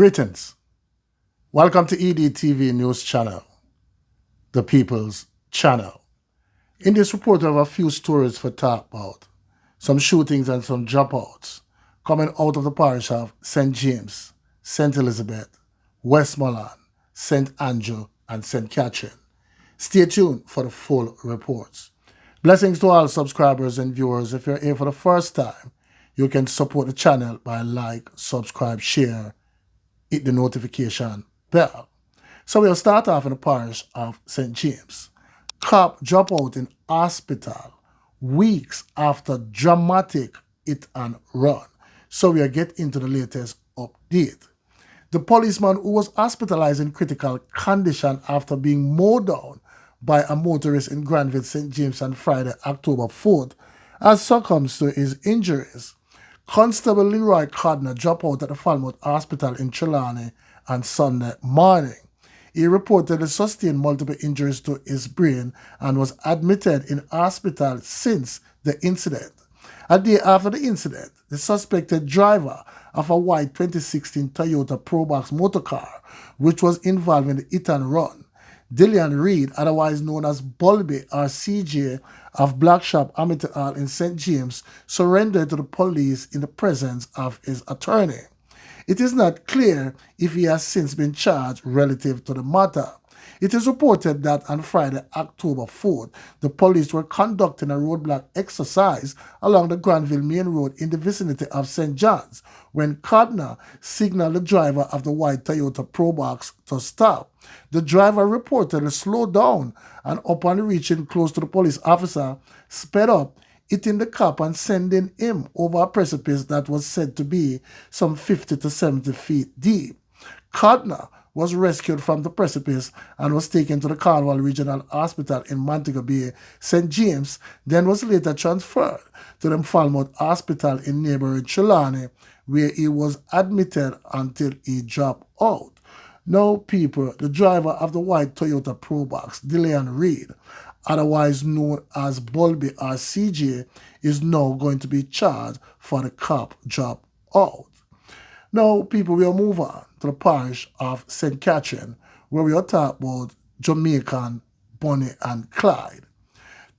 Greetings. Welcome to EDTV News Channel, the People's Channel. In this report, I have a few stories for talk about. Some shootings and some dropouts coming out of the parish of St. James, St. Elizabeth, Westmoreland, St. Andrew, and St. Catherine. Stay tuned for the full reports. Blessings to all subscribers and viewers. If you're here for the first time, you can support the channel by like, subscribe, share, hit the notification bell. So we'll start off in the parish of St. James. Cop drop out in hospital weeks after dramatic hit and run. So we'll get into the latest update. The policeman who was hospitalized in critical condition after being mowed down by a motorist in Gvndown, St. James on Friday, October 4th, has succumbed to his injuries. Constable Leroy Cardner dropped out at the Falmouth Hospital in Trelawney on Sunday morning. He reportedly sustained multiple injuries to his brain and was admitted in hospital since the incident. A day after the incident, the suspected driver of a white 2016 Toyota Probox motorcar, which was involved in the hit and run, Dillian Reed, otherwise known as Bulby or CJ of Black Shop Amity Hall in St. James, surrendered to the police in the presence of his attorney. It is not clear if he has since been charged relative to the matter. It is reported that on Friday, October 4th, the police were conducting a roadblock exercise along the Granville Main Road in the vicinity of St. John's when Cardner signaled the driver of the white Toyota Probox to stop. The driver reportedly slowed down and upon reaching close to the police officer, sped up, hitting the cop and sending him over a precipice that was said to be some 50 to 70 feet deep. Cardner was rescued from the precipice and was taken to the Cornwall Regional Hospital in Montego Bay, St. James, then was later transferred to the Falmouth Hospital in neighboring Trelawney, where he was admitted until he dropped out. Now, people, the driver of the white Toyota Probox, Dillian Reed, otherwise known as Bulby or CJ, is now going to be charged for the cop drop out. Now, people, we'll move on to the parish of St. Catherine, where we'll talk about Jamaican Bonnie and Clyde.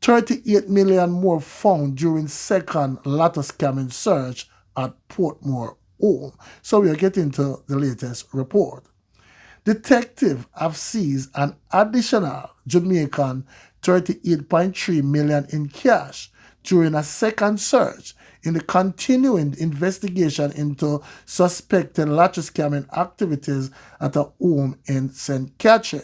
38 million more found during second lotto scamming search at Portmore home. So we'll get into the latest report. Detectives have seized an additional Jamaican 38.3 million in cash during a second search in the continuing investigation into suspected lottery scamming activities at a home in St. Catherine.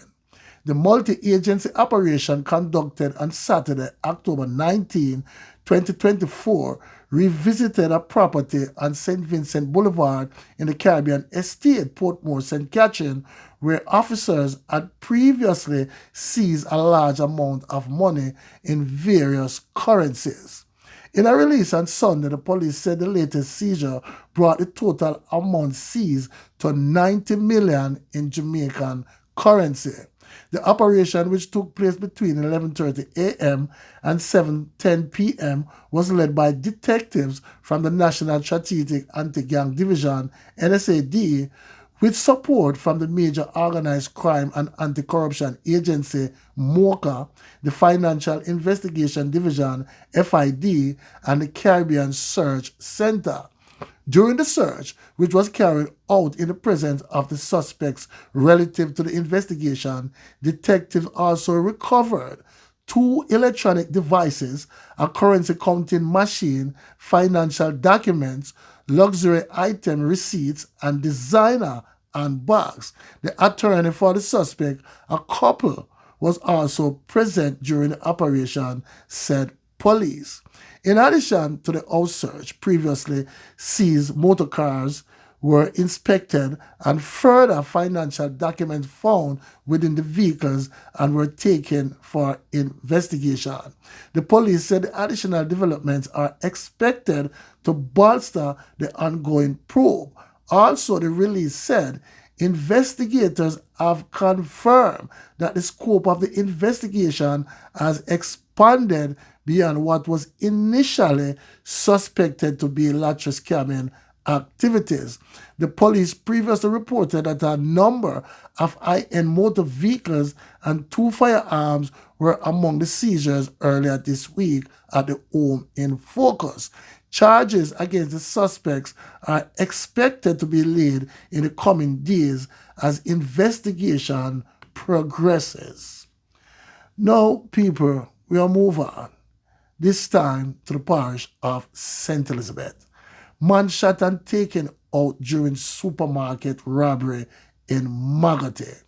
The multi-agency operation conducted on Saturday, October 19, 2024, revisited a property on St. Vincent Boulevard in the Caribbean Estate, Portmore, St. Catherine, where officers had previously seized a large amount of money in various currencies. In a release on Sunday, the police said the latest seizure brought the total amount seized to 90 million in Jamaican currency. The operation, which took place between 11:30 a.m. and 7:10 p.m., was led by detectives from the National Strategic Anti-Gang Division, NSAD, with support from the Major Organized Crime and Anti-Corruption Agency, MOCA, the Financial Investigation Division, FID, and the Caribbean Search Center. During the search, which was carried out in the presence of the suspects relative to the investigation, detectives also recovered 2 electronic devices, a currency counting machine, financial documents, luxury item receipts, and designer handbags. The attorney for the suspect, a couple, was also present during the operation, said police. In addition to the house search, previously seized motor cars were inspected and further financial documents found within the vehicles and were taken for investigation. The police said the additional developments are expected to bolster the ongoing probe. Also, the release said investigators have confirmed that the scope of the investigation has expanded beyond what was initially suspected to be lottery scamming activities. The police previously reported that a number of high-end motor vehicles and 2 firearms were among the seizures earlier this week at the home in focus. Charges against the suspects are expected to be laid in the coming days as investigation progresses. Now, people, we'll move on, this time to the parish of St. Elizabeth. Man shot and taken out during supermarket robbery in Magate.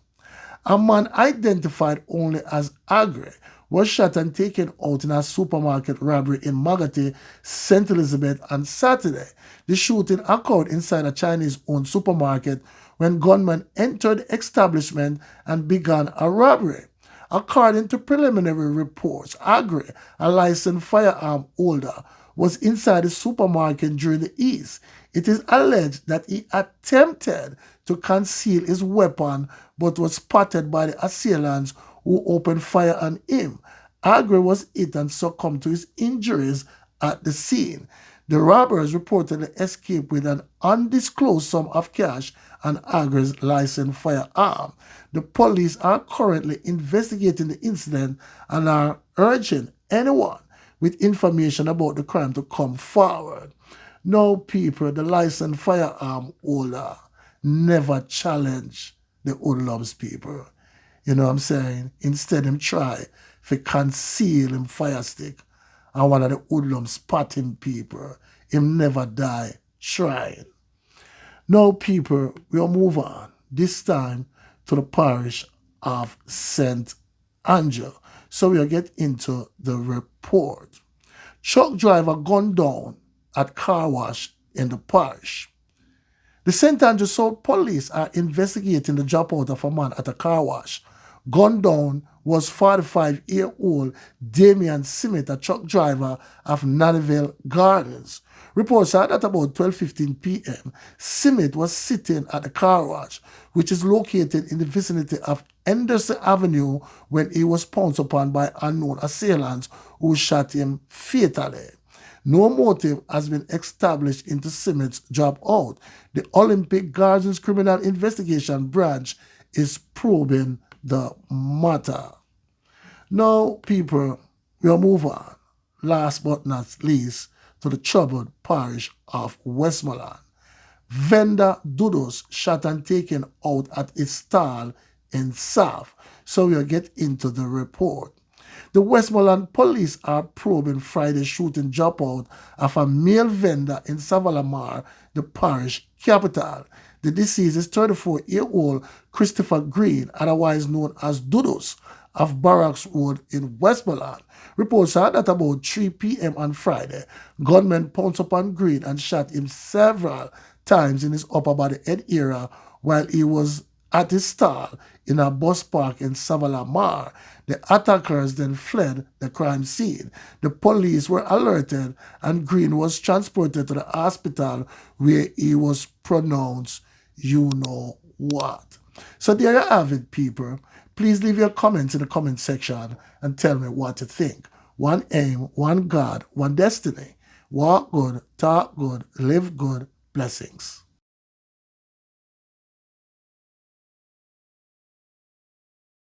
A man identified only as AGGERY was shot and taken out in a supermarket robbery in Magate, St. Elizabeth on Saturday. The shooting occurred inside a Chinese-owned supermarket when gunmen entered the establishment and began a robbery. According to preliminary reports, AGGERY, a licensed firearm holder, was inside the supermarket during the heist. It is alleged that he attempted to conceal his weapon but was spotted by the assailants who opened fire on him. AGGERY was hit and succumbed to his injuries at the scene. The robbers reportedly escaped with an undisclosed sum of cash and AGGERY's licensed firearm. The police are currently investigating the incident and are urging anyone with information about the crime to come forward. Now, people, the licensed firearm holder never challenge the hoodlums, people. You know what I'm saying? Instead, him try to conceal him fire stick. And one of the hoodlums spot him, people. Him never die trying. Now, people, we'll move on. This time to the parish of St. Andrew. So we'll get into the report. Truck driver gunned down at car wash in the parish. The St. Andrew South police are investigating the dropout of a man at a car wash. Gunned down was 45-year-old Damian Simmet, a truck driver of Nannyville Gardens. Reports are that about 12:15 p.m., Simmet was sitting at the car wash, which is located in the vicinity of Henderson Avenue, when he was pounced upon by unknown assailants who shot him fatally. No motive has been established into Simmet's dropout. The Olympic Gardens Criminal Investigation Branch is probing the matter. Now, people, we'll move on, last but not least, to the troubled parish of Westmoreland. Vendor Dudus shot and taken out at his stall in South. So we'll get into the report. The Westmoreland police are probing Friday's shooting dropout of a male vendor in Savalamar, the parish capital. The deceased is 34-year-old Christopher Green, otherwise known as Dudus, of Barracks Road in Westmoreland. Reports are that about 3 p.m. on Friday, gunmen pounced upon Green and shot him several times in his upper body head area while he was at his stall in a bus park in Savalamar. The attackers then fled the crime scene. The police were alerted and Green was transported to the hospital where he was pronounced you know what. So there you have it, people. Please leave your comments in the comment section and tell me what you think. One aim, one God, one destiny. Walk good, talk good, live good. Blessings.